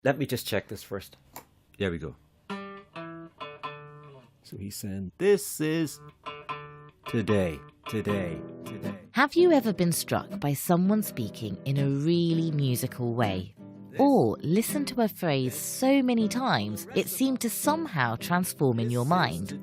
Let me just check this first. There we go. So he's saying, this is today. Have you ever been struck by someone speaking in a really musical way? Or listened to a phrase so many times it seemed to somehow transform in your mind?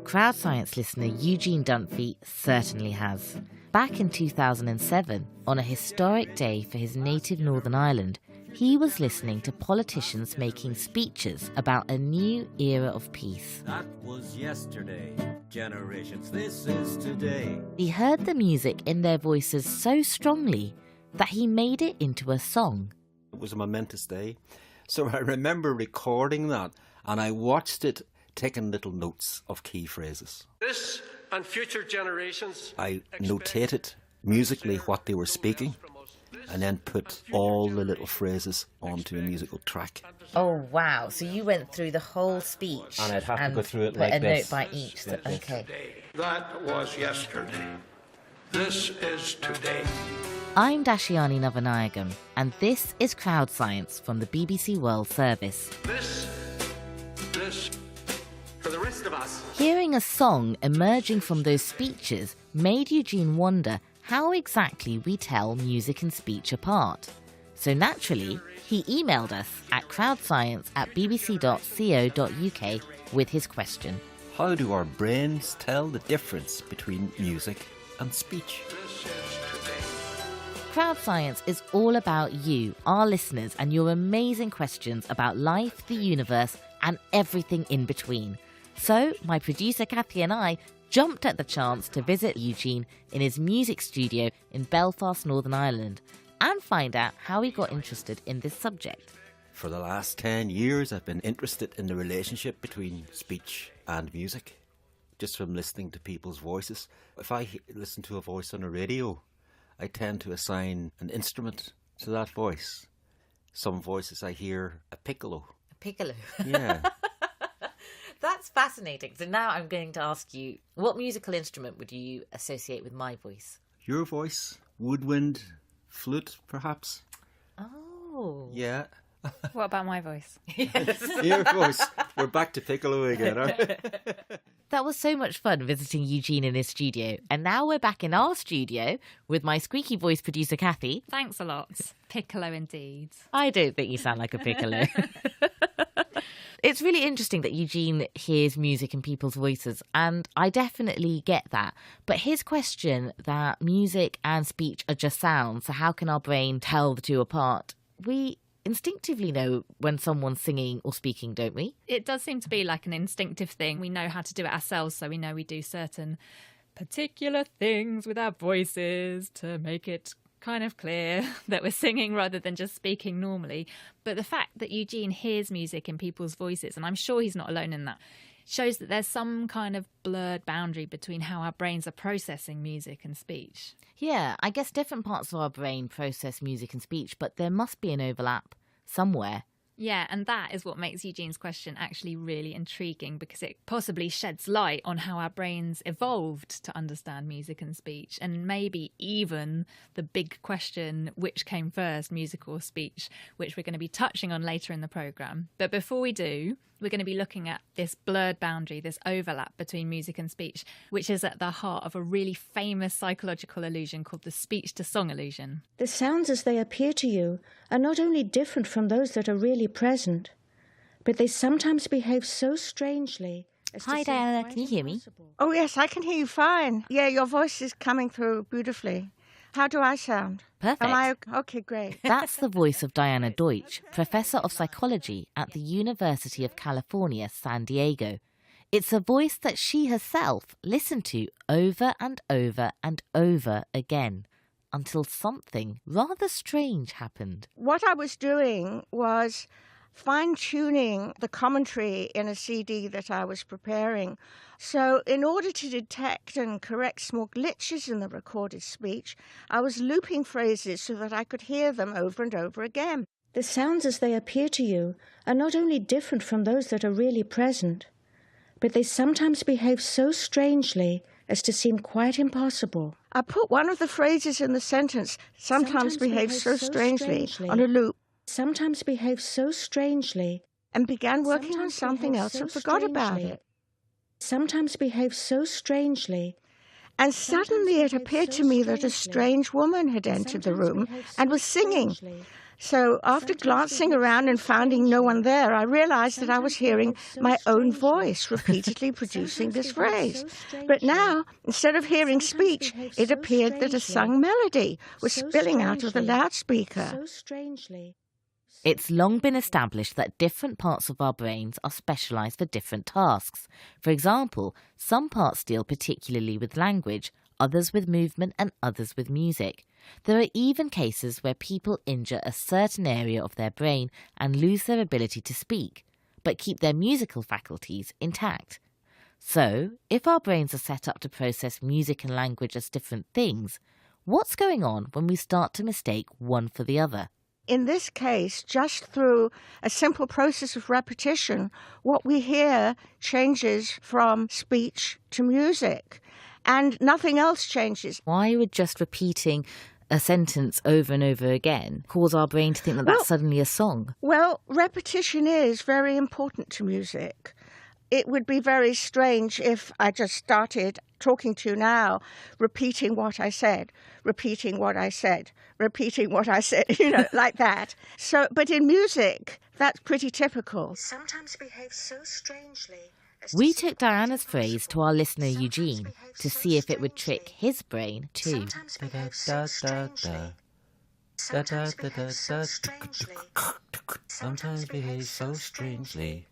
Crowd Science listener Eugene Dunphy certainly has. Back in 2007, on a historic day for his native Northern Ireland, he was listening to politicians making speeches about a new era of peace. That was yesterday. Generations, this is today. He heard the music in their voices so strongly that he made it into a song. It was a momentous day. So I remember recording that, and I watched it taking little notes of key phrases. This and future generations. I notated musically what they were speaking, and then put all the little phrases onto a musical track. Oh, wow. So you went through the whole speech. And I'd have to go through it put like a this. note by each. Okay. That was yesterday. This is today. I'm Dashiani Navanayagam, and this is Crowd Science from the BBC World Service. This, for the rest of us. Hearing a song emerging from those speeches made Eugene wonder how exactly we tell music and speech apart. So naturally, he emailed us at crowdscience@bbc.co.uk with his question. How do our brains tell the difference between music and speech? Crowd Science is all about you, our listeners, and your amazing questions about life, the universe, and everything in between. So, my producer Kathy and I jumped at the chance to visit Eugene in his music studio in Belfast, Northern Ireland, and find out how he got interested in this subject. For the last 10 years, I've been interested in the relationship between speech and music, just from listening to people's voices. If I listen to a voice on a radio, I tend to assign an instrument to that voice. Some voices I hear a piccolo. A piccolo? Yeah. That's fascinating. So now I'm going to ask you, what musical instrument would you associate with my voice? Your voice? Woodwind? Flute, perhaps? Oh. Yeah. What about my voice? Yes. Your voice. We're back to piccolo again, aren't we? That was so much fun visiting Eugene in his studio. And now we're back in our studio with my squeaky voice producer, Kathy. Thanks a lot. Piccolo indeed. I don't think you sound like a piccolo. It's really interesting that Eugene hears music in people's voices, and I definitely get that. But his question that music and speech are just sounds, so how can our brain tell the two apart? We instinctively know when someone's singing or speaking, don't we? It does seem to be like an instinctive thing. We know how to do it ourselves, so we know we do certain particular things with our voices to make it kind of clear that we're singing rather than just speaking normally. But the fact that Eugene hears music in people's voices, and I'm sure he's not alone in that, shows that there's some kind of blurred boundary between how our brains are processing music and speech. Yeah, I guess different parts of our brain process music and speech, but there must be an overlap somewhere. Yeah, and that is what makes Eugene's question actually really intriguing, because it possibly sheds light on how our brains evolved to understand music and speech, and maybe even the big question, which came first, music or speech, which we're going to be touching on later in the programme. But before we do, we're going to be looking at this blurred boundary, this overlap between music and speech, which is at the heart of a really famous psychological illusion called the speech-to-song illusion. The sounds as they appear to you are not only different from those that are really present, but they sometimes behave so strangely as Hi, to seem Diana, quite can you hear me? impossible. Oh, yes, I can hear you fine. Yeah, your voice is coming through beautifully. How do I sound? Perfect. Am I okay? Great. That's the voice of Diana Deutsch, Professor of Psychology at the University of California, San Diego. It's a voice that she herself listened to over and over and over again, until something rather strange happened. What I was doing was fine-tuning the commentary in a CD that I was preparing. So in order to detect and correct small glitches in the recorded speech, I was looping phrases so that I could hear them over and over again. The sounds as they appear to you are not only different from those that are really present, but they sometimes behave so strangely as to seem quite impossible. I put one of the phrases in the sentence, sometimes behaves so strangely, on a loop. sometimes behave so strangely, and began working on something else and forgot about it. Sometimes behave so strangely. And suddenly it appeared to me that a strange woman had entered the room and was singing. So after glancing around and finding no one there, I realized that I was hearing my own voice repeatedly producing this phrase. But now, instead of hearing speech, it appeared that a sung melody was spilling out of the loudspeaker. It's long been established that different parts of our brains are specialised for different tasks. For example, some parts deal particularly with language, others with movement and others with music. There are even cases where people injure a certain area of their brain and lose their ability to speak, but keep their musical faculties intact. So, if our brains are set up to process music and language as different things, what's going on when we start to mistake one for the other? In this case, just through a simple process of repetition, what we hear changes from speech to music, and nothing else changes. Why would just repeating a sentence over and over again cause our brain to think that that's suddenly a song? Well, repetition is very important to music. It would be very strange if I just started talking to you now, repeating what I said, repeating what I said, repeating what I said, like that. So, but in music, that's pretty typical. Sometimes behave so strangely. We took Diana's phrase to our listener Eugene to see if it would trick his brain too. Sometimes behave so strangely.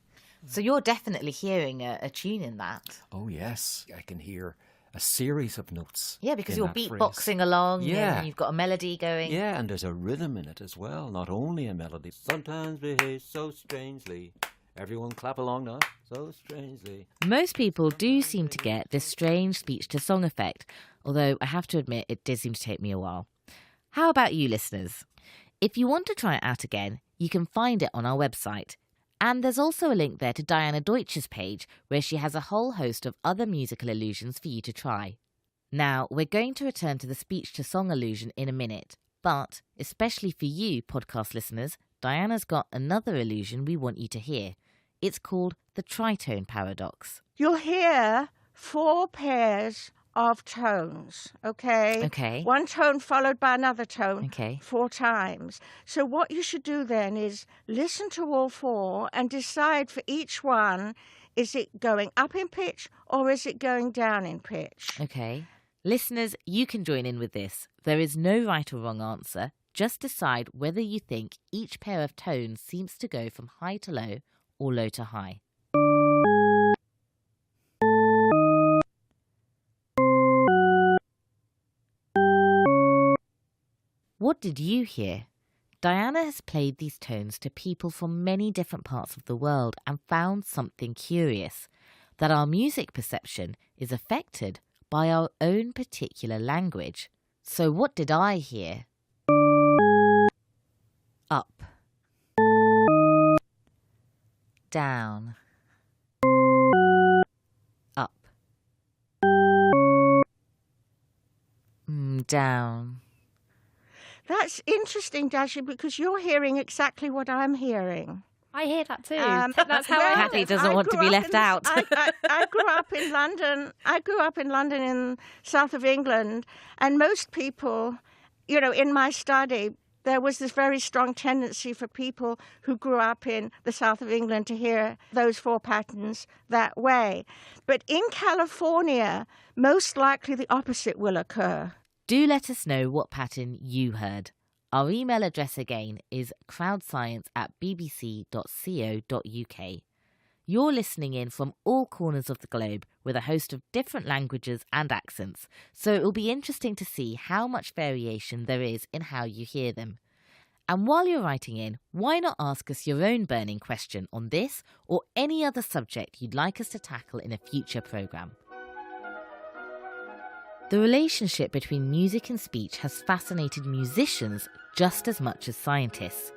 So you're definitely hearing a tune in that. Oh yes, I can hear a series of notes. Yeah, because you're beatboxing phrase. along, yeah, and you've got a melody going. Yeah, and there's a rhythm in it as well, not only a melody. Sometimes behave so strangely. Everyone clap along now. So strangely. Most people do seem to get this strange speech-to-song effect, although I have to admit it did seem to take me a while. How about you, listeners? If you want to try it out again, you can find it on our website. And there's also a link there to Diana Deutsch's page, where she has a whole host of other musical illusions for you to try. Now, we're going to return to the speech-to-song illusion in a minute, but, especially for you, podcast listeners, Diana's got another illusion we want you to hear. It's called the Tritone Paradox. You'll hear 4 pairs of tones, okay? Okay. One tone followed by another tone, Okay. 4 times. So what you should do then is listen to all 4 and decide for each one, is it going up in pitch or is it going down in pitch? Okay. Listeners, you can join in with this. There is no right or wrong answer. Just decide whether you think each pair of tones seems to go from high to low or low to high. What did you hear? Diana has played these tones to people from many different parts of the world and found something curious, that our music perception is affected by our own particular language. So what did I hear? Up. Down. Up. Down. That's interesting, Dashi, because you're hearing exactly what I'm hearing. I hear that too. That's how I Kathy doesn't want to be left out. I grew up in London. I grew up in London in south of England, and most people, in my study, there was this very strong tendency for people who grew up in the south of England to hear those 4 patterns that way. But in California, most likely the opposite will occur. Do let us know what pattern you heard. Our email address again is crowdscience@bbc.co.uk. You're listening in from all corners of the globe with a host of different languages and accents, so it'll be interesting to see how much variation there is in how you hear them. And while you're writing in, why not ask us your own burning question on this or any other subject you'd like us to tackle in a future programme? The relationship between music and speech has fascinated musicians just as much as scientists.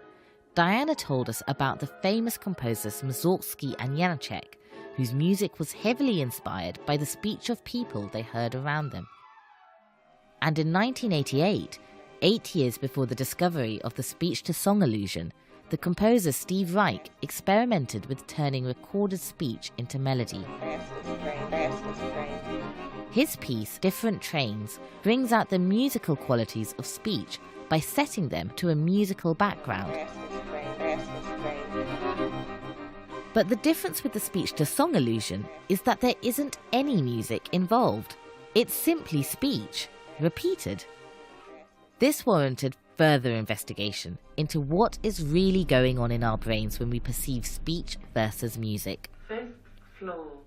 Diana told us about the famous composers Mussorgsky and Janacek, whose music was heavily inspired by the speech of people they heard around them. And in 1988, 8 years before the discovery of the speech-to-song illusion, the composer Steve Reich experimented with turning recorded speech into melody. His piece, Different Trains, brings out the musical qualities of speech by setting them to a musical background. But the difference with the speech-to-song illusion is that there isn't any music involved. It's simply speech, repeated. This warranted further investigation into what is really going on in our brains when we perceive speech versus music.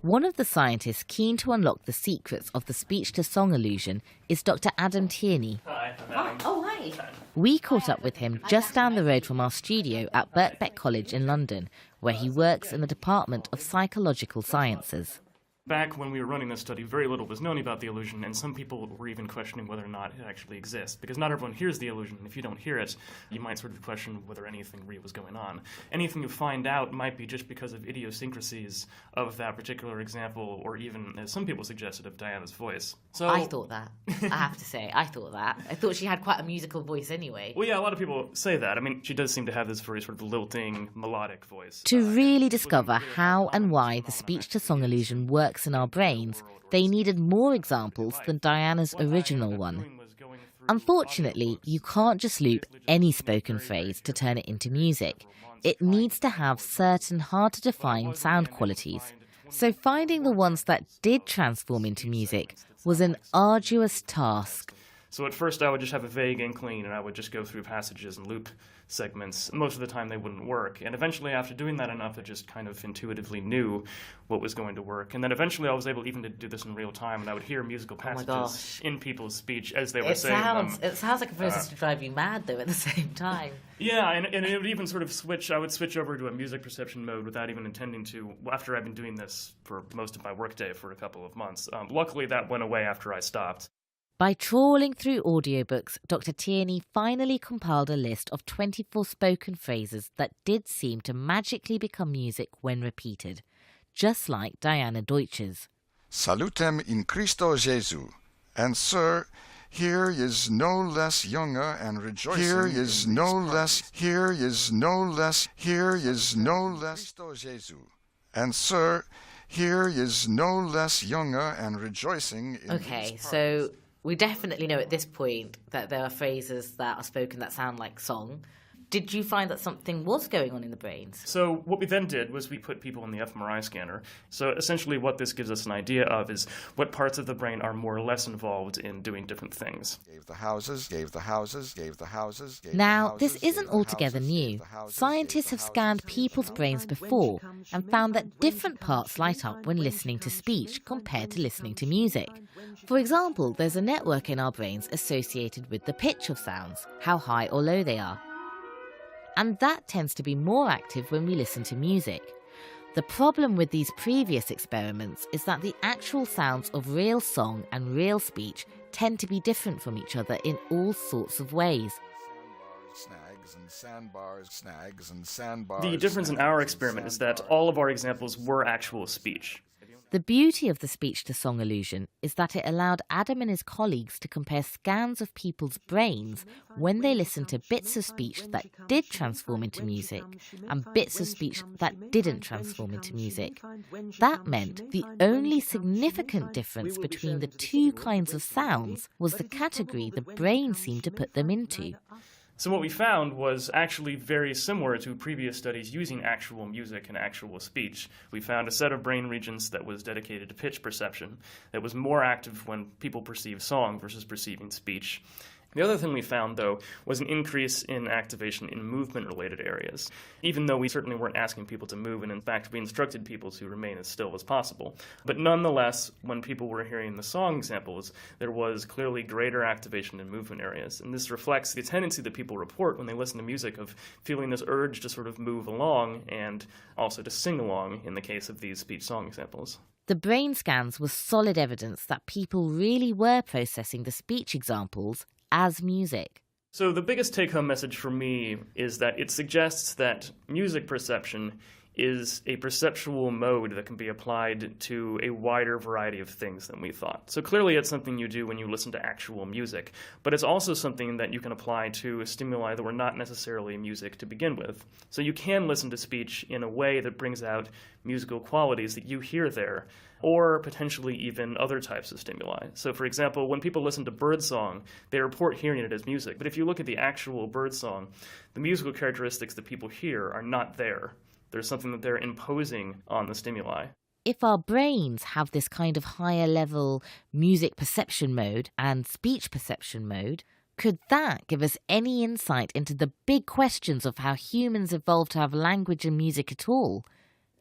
One of the scientists keen to unlock the secrets of the speech-to-song illusion is Dr. Adam Tierney. Hi. Oh, hi. We caught up with him just down the road from our studio at Birkbeck College in London, where he works in the Department of Psychological Sciences. Back when we were running this study, very little was known about the illusion, and some people were even questioning whether or not it actually exists, because not everyone hears the illusion, and if you don't hear it, you might sort of question whether anything real was going on. Anything you find out might be just because of idiosyncrasies of that particular example, or even, as some people suggested, of Diana's voice. So I thought that. I have to say, I thought that. I thought she had quite a musical voice anyway. Well, yeah, a lot of people say that. I mean, she does seem to have this very sort of lilting, melodic voice. To really discover how and why the speech-to-song illusion works in our brains, they needed more examples than Diana's original one. Unfortunately, you can't just loop any spoken phrase to turn it into music. It needs to have certain hard-to-define sound qualities. So finding the ones that did transform into music was an arduous task. So at first I would just have a vague inkling, and I would just go through passages and loop segments. Most of the time they wouldn't work. And eventually, after doing that enough, I just kind of intuitively knew what was going to work. And then eventually I was able even to do this in real time, and I would hear musical passages in people's speech as they were saying them. It sounds like a process to drive you mad, though, at the same time. Yeah, and it would even sort of switch. I would switch over to a music perception mode without even intending to, after I've been doing this for most of my workday for a couple of months. Luckily, that went away after I stopped. By trawling through audiobooks, Dr. Tierney finally compiled a list of 24 spoken phrases that did seem to magically become music when repeated, just like Diana Deutsch's. Salutem in Christo Jesu, and sir, here is no less younger and rejoicing. Here is no less Christo Jesu, and sir, here is no less younger and rejoicing in Okay, so we definitely know at this point that there are phrases that are spoken that sound like song. Did you find that something was going on in the brains? So what we then did was we put people in the fMRI scanner. So essentially what this gives us an idea of is what parts of the brain are more or less involved in doing different things. Now, this isn't altogether new. Scientists have scanned people's brains before and found that different parts light up when listening to speech compared to listening to music. For example, there's a network in our brains associated with the pitch of sounds, how high or low they are. And that tends to be more active when we listen to music. The problem with these previous experiments is that the actual sounds of real song and real speech tend to be different from each other in all sorts of ways. The difference in our experiment is that all of our examples were actual speech. The beauty of the speech-to-song illusion is that it allowed Adam and his colleagues to compare scans of people's brains when they listened to bits of speech that did transform into music and bits of speech that didn't transform into music. That meant the only significant difference between the two kinds of sounds was the category the brain seemed to put them into. So what we found was actually very similar to previous studies using actual music and actual speech. We found a set of brain regions that was dedicated to pitch perception that was more active when people perceive song versus perceiving speech. The other thing we found, though, was an increase in activation in movement-related areas, even though we certainly weren't asking people to move, and in fact we instructed people to remain as still as possible. But nonetheless, when people were hearing the song examples, there was clearly greater activation in movement areas, and this reflects the tendency that people report when they listen to music of feeling this urge to sort of move along and also to sing along in the case of these speech-song examples. The brain scans were solid evidence that people really were processing the speech examples as music. So the biggest take-home message for me is that it suggests that music perception is a perceptual mode that can be applied to a wider variety of things than we thought. So clearly it's something you do when you listen to actual music, but it's also something that you can apply to stimuli that were not necessarily music to begin with. So you can listen to speech in a way that brings out musical qualities that you hear there, or potentially even other types of stimuli. So for example, when people listen to birdsong, they report hearing it as music. But if you look at the actual birdsong, the musical characteristics that people hear are not there. There's something that they're imposing on the stimuli. If our brains have this kind of higher level music perception mode and speech perception mode, could that give us any insight into the big questions of how humans evolved to have language and music at all?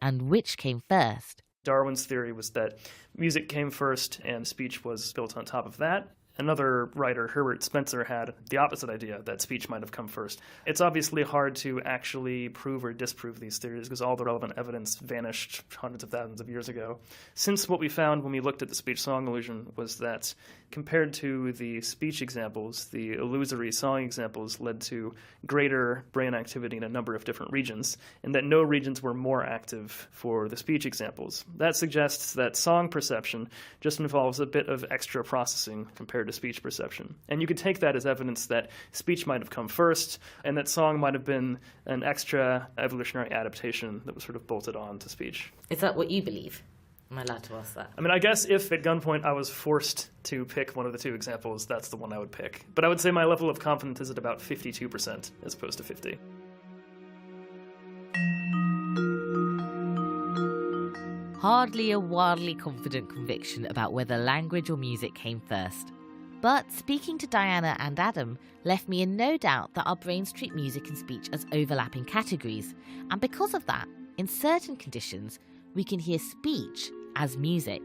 And which came first? Darwin's theory was that music came first and speech was built on top of that. Another writer, Herbert Spencer, had the opposite idea, that speech might have come first. It's obviously hard to actually prove or disprove these theories because all the relevant evidence vanished hundreds of thousands of years ago. Since what we found when we looked at the speech-song illusion was that compared to the speech examples, the illusory song examples led to greater brain activity in a number of different regions, and that no regions were more active for the speech examples. That suggests that song perception just involves a bit of extra processing compared to speech perception. And you could take that as evidence that speech might have come first, and that song might have been an extra evolutionary adaptation that was sort of bolted on to speech. Is that what you believe? Am I allowed to ask that? I mean, I guess if at gunpoint I was forced to pick one of the two examples, that's the one I would pick. But I would say my level of confidence is at about 52% as opposed to 50%. Hardly a wildly confident conviction about whether language or music came first. But speaking to Diana and Adam left me in no doubt that our brains treat music and speech as overlapping categories. And because of that, in certain conditions, we can hear speech as music.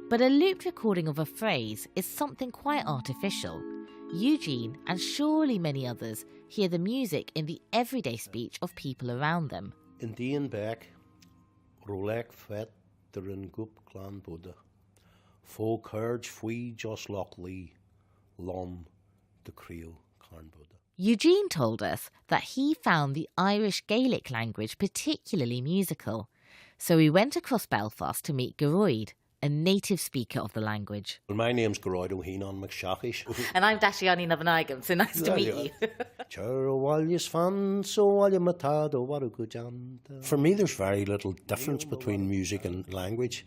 But a looped recording of a phrase is something quite artificial. Eugene, and surely many others, hear the music in the everyday speech of people around them. In Dean Beck, Rolek Fet Durin Gup Clan Buddha, Fo Curge Fui Josh Lockley, Lom the Creo Carn Buddha. Eugene told us that he found the Irish Gaelic language particularly musical. So we went across Belfast to meet Geroid, a native speaker of the language. Well, my name's Geroid O'Heenan McShachish. And I'm Dashiani Navanagam, so nice to meet you. For me, there's very little difference between music and language.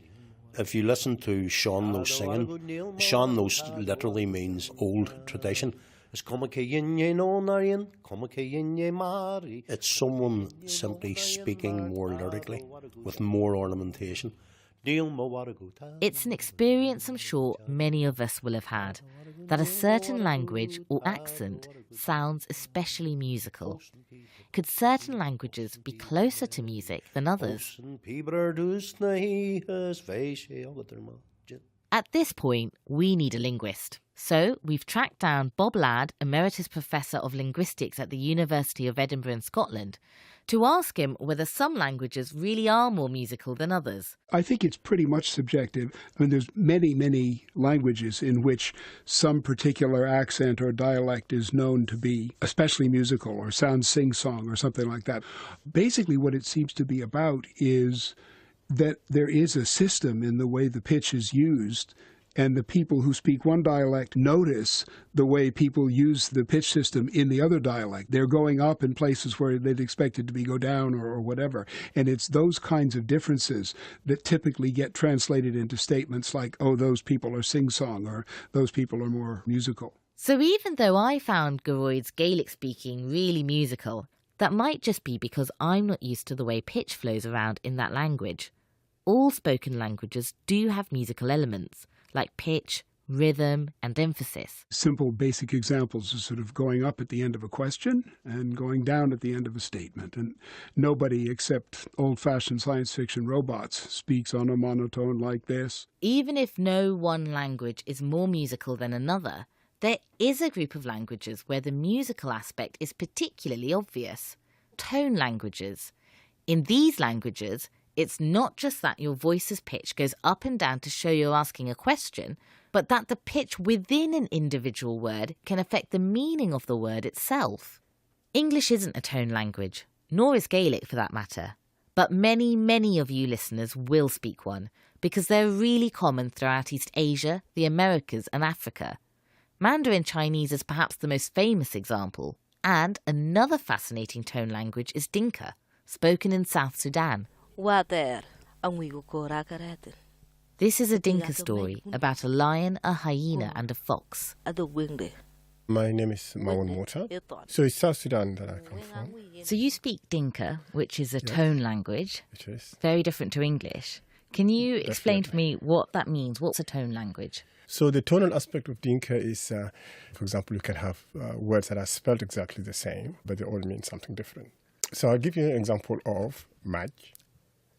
If you listen to Sean Knows singing, Sean Knows literally means old tradition. It's someone simply speaking more lyrically, with more ornamentation. It's an experience I'm sure many of us will have had, that a certain language or accent sounds especially musical. Could certain languages be closer to music than others? At this point, we need a linguist. So we've tracked down Bob Ladd, Emeritus Professor of Linguistics at the University of Edinburgh in Scotland, to ask him whether some languages really are more musical than others. I think it's pretty much subjective. I mean, there's many languages in which some particular accent or dialect is known to be especially musical or sounds sing-song or something like that. Basically, what it seems to be about is that there is a system in the way the pitch is used, and the people who speak one dialect notice the way people use the pitch system in the other dialect. They're going up in places where they'd expect it to go down or whatever. And it's those kinds of differences that typically get translated into statements like, oh, those people are sing-song, or those people are more musical. So even though I found Geroid's Gaelic speaking really musical, that might just be because I'm not used to the way pitch flows around in that language. All spoken languages do have musical elements, like pitch, rhythm, and emphasis. Simple basic examples are sort of going up at the end of a question and going down at the end of a statement. And nobody except old-fashioned science fiction robots speaks on a monotone like this. Even if no one language is more musical than another, there is a group of languages where the musical aspect is particularly obvious. Tone languages. In these languages, it's not just that your voice's pitch goes up and down to show you're asking a question, but that the pitch within an individual word can affect the meaning of the word itself. English isn't a tone language, nor is Gaelic for that matter. But many, many of you listeners will speak one, because they're really common throughout East Asia, the Americas and Africa. Mandarin Chinese is perhaps the most famous example. And another fascinating tone language is Dinka, spoken in South Sudan. This is a Dinka story about a lion, a hyena and a fox. My name is Mawan Mota. So it's South Sudan that I come from. So you speak Dinka, which is a tone language. It is. Very different to English. Can you explain to me what that means? What's a tone language? So the tonal aspect of Dinka is, for example, you can have words that are spelled exactly the same, but they all mean something different. So I'll give you an example of maj,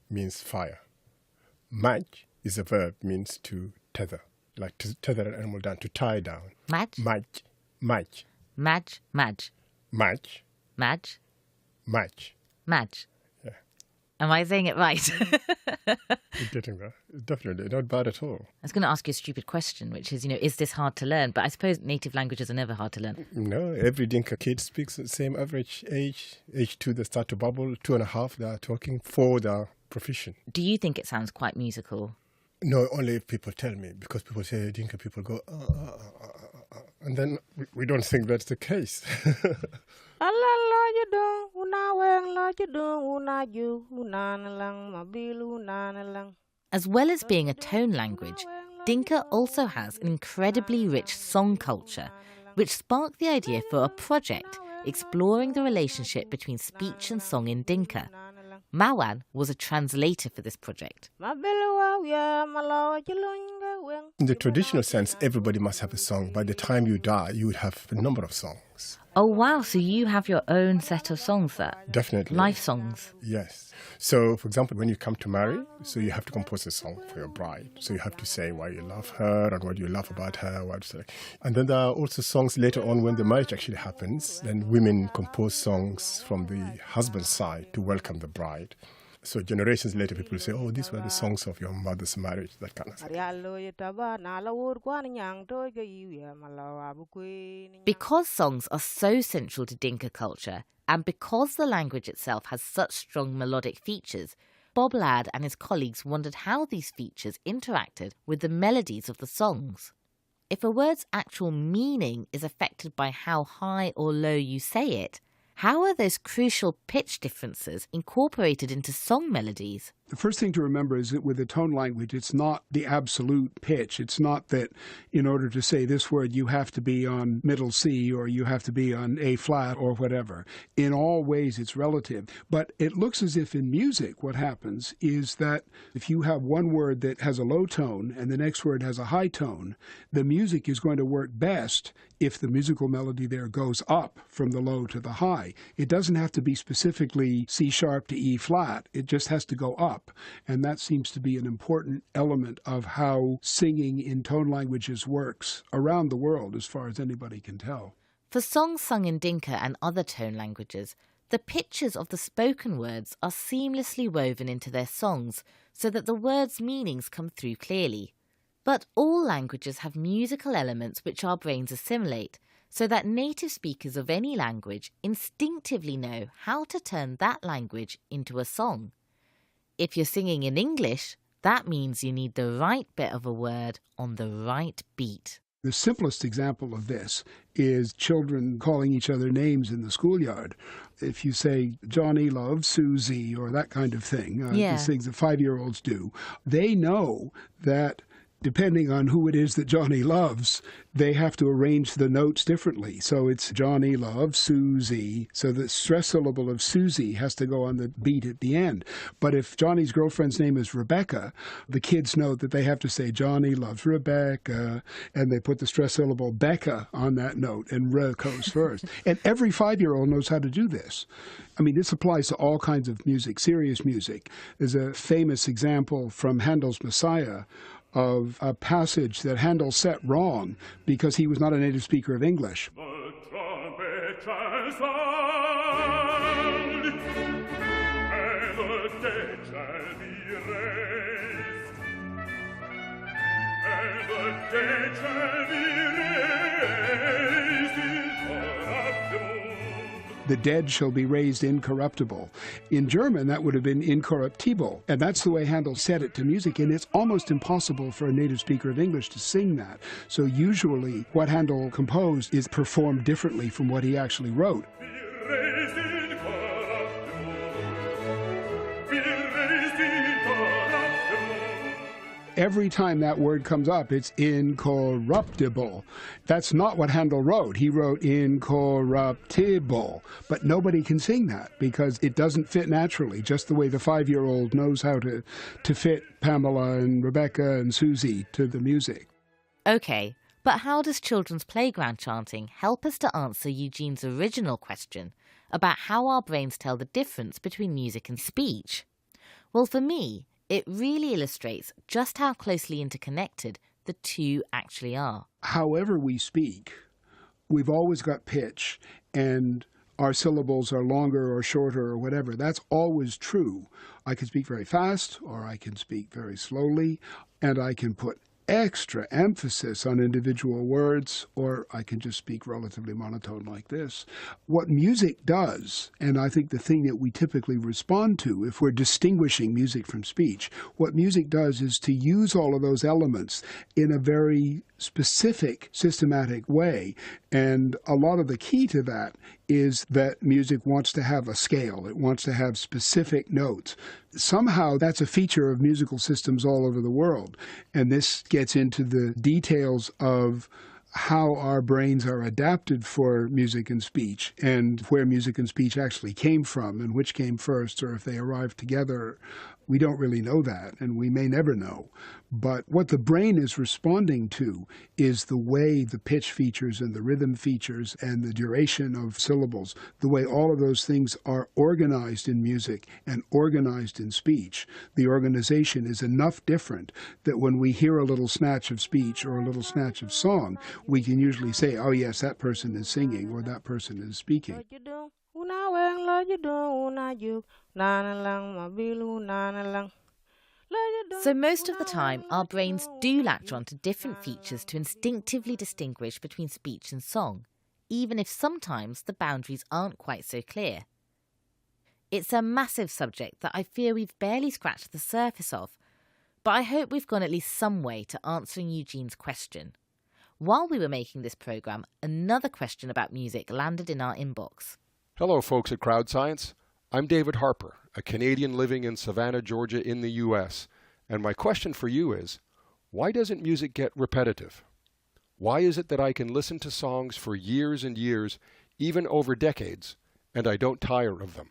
means fire. Maj is a verb, means to tether, like to tether an animal down, to tie down. Maj? Maj. Maj. Maj. Maj. Maj. Maj. Maj. Maj. Yeah. Am I saying it right? You're getting there. Definitely. Not bad at all. I was going to ask you a stupid question, which is, is this hard to learn? But I suppose native languages are never hard to learn. No, every Dinka kid speaks the same average age. Age 2, they start to bubble. 2.5, they are talking. 4, they are proficient. Do you think it sounds quite musical? No, only if people tell me, because people say Dinka people go, and then we don't think that's the case. As well as being a tone language, Dinka also has an incredibly rich song culture, which sparked the idea for a project exploring the relationship between speech and song in Dinka. Mawan was a translator for this project. In the traditional sense, everybody must have a song. By the time you die, you would have a number of songs. Oh, wow. So you have your own set of songs there? Definitely. Life songs? Yes. So, for example, when you come to marry, so you have to compose a song for your bride. So you have to say why you love her and what you love about her. And then there are also songs later on when the marriage actually happens. Then women compose songs from the husband's side to welcome the bride. So generations later, people say, oh, these were the songs of your mother's marriage, that kind of thing. Because songs are so central to Dinka culture, and because the language itself has such strong melodic features, Bob Ladd and his colleagues wondered how these features interacted with the melodies of the songs. If a word's actual meaning is affected by how high or low you say it, how are those crucial pitch differences incorporated into song melodies? The first thing to remember is that with a tone language, it's not the absolute pitch. It's not that in order to say this word, you have to be on middle C or you have to be on A flat or whatever. In all ways, it's relative. But it looks as if in music, what happens is that if you have one word that has a low tone and the next word has a high tone, the music is going to work best if the musical melody there goes up from the low to the high. It doesn't have to be specifically C sharp to E flat. It just has to go up. And that seems to be an important element of how singing in tone languages works around the world, as far as anybody can tell. For songs sung in Dinka and other tone languages, the pitches of the spoken words are seamlessly woven into their songs so that the words' meanings come through clearly. But all languages have musical elements which our brains assimilate, so that native speakers of any language instinctively know how to turn that language into a song. If you're singing in English, that means you need the right bit of a word on the right beat. The simplest example of this is children calling each other names in the schoolyard. If you say, Johnny loves Susie, or that kind of thing, these things that 5-year-olds do, they know that depending on who it is that Johnny loves, they have to arrange the notes differently. So it's Johnny loves Susie. So the stress syllable of Susie has to go on the beat at the end. But if Johnny's girlfriend's name is Rebecca, the kids know that they have to say Johnny loves Rebecca, and they put the stress syllable Becca on that note, and Re goes first. And every 5-year-old knows how to do this. I mean, this applies to all kinds of music, serious music. There's a famous example from Handel's Messiah of a passage that Handel set wrong because he was not a native speaker of English. The trumpet shall sound, and the dead shall be raised, and the dead shall be raised incorruptible, The dead shall be raised incorruptible. In German, that would have been incorruptible. And that's the way Handel said it to music, and it's almost impossible for a native speaker of English to sing that. So usually what Handel composed is performed differently from what he actually wrote. Every time that word comes up, it's incorruptible. That's not what Handel wrote. He wrote incorruptible. But nobody can sing that because it doesn't fit naturally, just the way the 5-year-old knows how to fit Pamela and Rebecca and Susie to the music. OK, but how does children's playground chanting help us to answer Eugene's original question about how our brains tell the difference between music and speech? Well, for me, it really illustrates just how closely interconnected the two actually are. However we speak, we've always got pitch, and our syllables are longer or shorter or whatever. That's always true. I can speak very fast, or I can speak very slowly, and I can put extra emphasis on individual words, or I can just speak relatively monotone like this. What music does, and I think the thing that we typically respond to if we're distinguishing music from speech, what music does is to use all of those elements in a very specific, systematic way. And a lot of the key to that is that music wants to have a scale. It wants to have specific notes. Somehow that's a feature of musical systems all over the world. And this gets into the details of how our brains are adapted for music and speech, and where music and speech actually came from, and which came first, or if they arrived together. We don't really know that, and we may never know. But what the brain is responding to is the way the pitch features and the rhythm features and the duration of syllables, the way all of those things are organized in music and organized in speech. The organization is enough different that when we hear a little snatch of speech or a little snatch of song, we can usually say, oh yes, that person is singing or that person is speaking. So most of the time, our brains do latch on to different features to instinctively distinguish between speech and song, even if sometimes the boundaries aren't quite so clear. It's a massive subject that I fear we've barely scratched the surface of, but I hope we've gone at least some way to answering Eugene's question. While we were making this programme, another question about music landed in our inbox. Hello, folks at Crowd Science. I'm David Harper, a Canadian living in Savannah, Georgia in the U.S., and my question for you is, why doesn't music get repetitive? Why is it that I can listen to songs for years and years, even over decades, and I don't tire of them?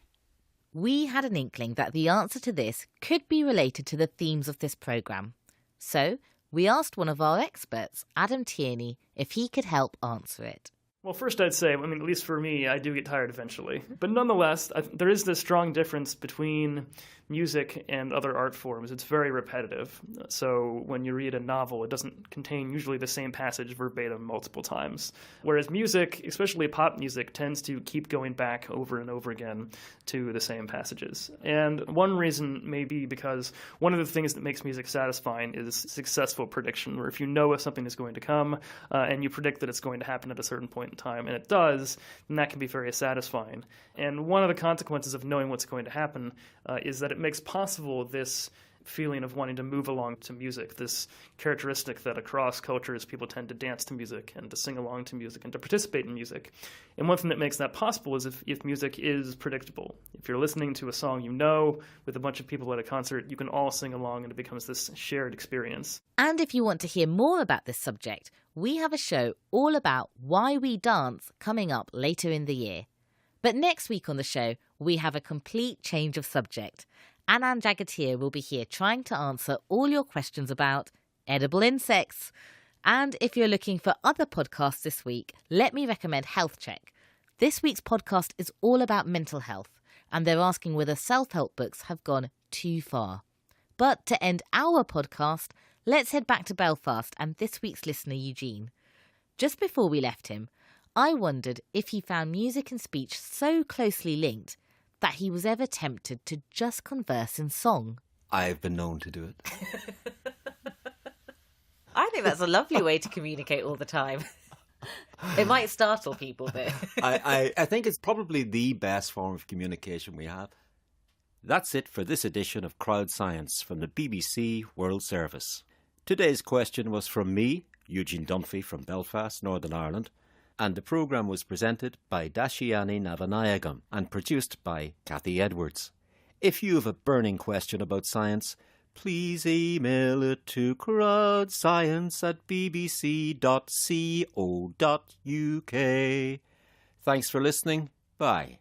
We had an inkling that the answer to this could be related to the themes of this programme. So we asked one of our experts, Adam Tierney, if he could help answer it. Well, first I'd say, at least for me, I do get tired eventually. But nonetheless, there is this strong difference between music and other art forms. It's very repetitive. So when you read a novel, it doesn't contain usually the same passage verbatim multiple times. Whereas music, especially pop music, tends to keep going back over and over again to the same passages. And one reason may be because one of the things that makes music satisfying is successful prediction, where if you know if something is going to come and you predict that it's going to happen at a certain point in time, and it does, then that can be very satisfying. And one of the consequences of knowing what's going to happen is that it makes possible this feeling of wanting to move along to music, this characteristic that across cultures people tend to dance to music and to sing along to music and to participate in music. And one thing that makes that possible is if music is predictable. If you're listening to a song you know with a bunch of people at a concert, you can all sing along and it becomes this shared experience. And if you want to hear more about this subject, we have a show all about why we dance coming up later in the year. But next week on the show, we have a complete change of subject. Anand Jagatir will be here trying to answer all your questions about edible insects. And if you're looking for other podcasts this week, let me recommend Health Check. This week's podcast is all about mental health, and they're asking whether self-help books have gone too far. But to end our podcast, let's head back to Belfast and this week's listener, Eugene. Just before we left him, I wondered if he found music and speech so closely linked that he was ever tempted to just converse in song. I've been known to do it. I think that's a lovely way to communicate all the time. It might startle people, though. I think it's probably the best form of communication we have. That's it for this edition of Crowd Science from the BBC World Service. Today's question was from me, Eugene Dunphy from Belfast, Northern Ireland, and the programme was presented by Dashiani Navanayagam and produced by Kathy Edwards. If you have a burning question about science, please email it to crowdscience@bbc.co.uk. Thanks for listening. Bye.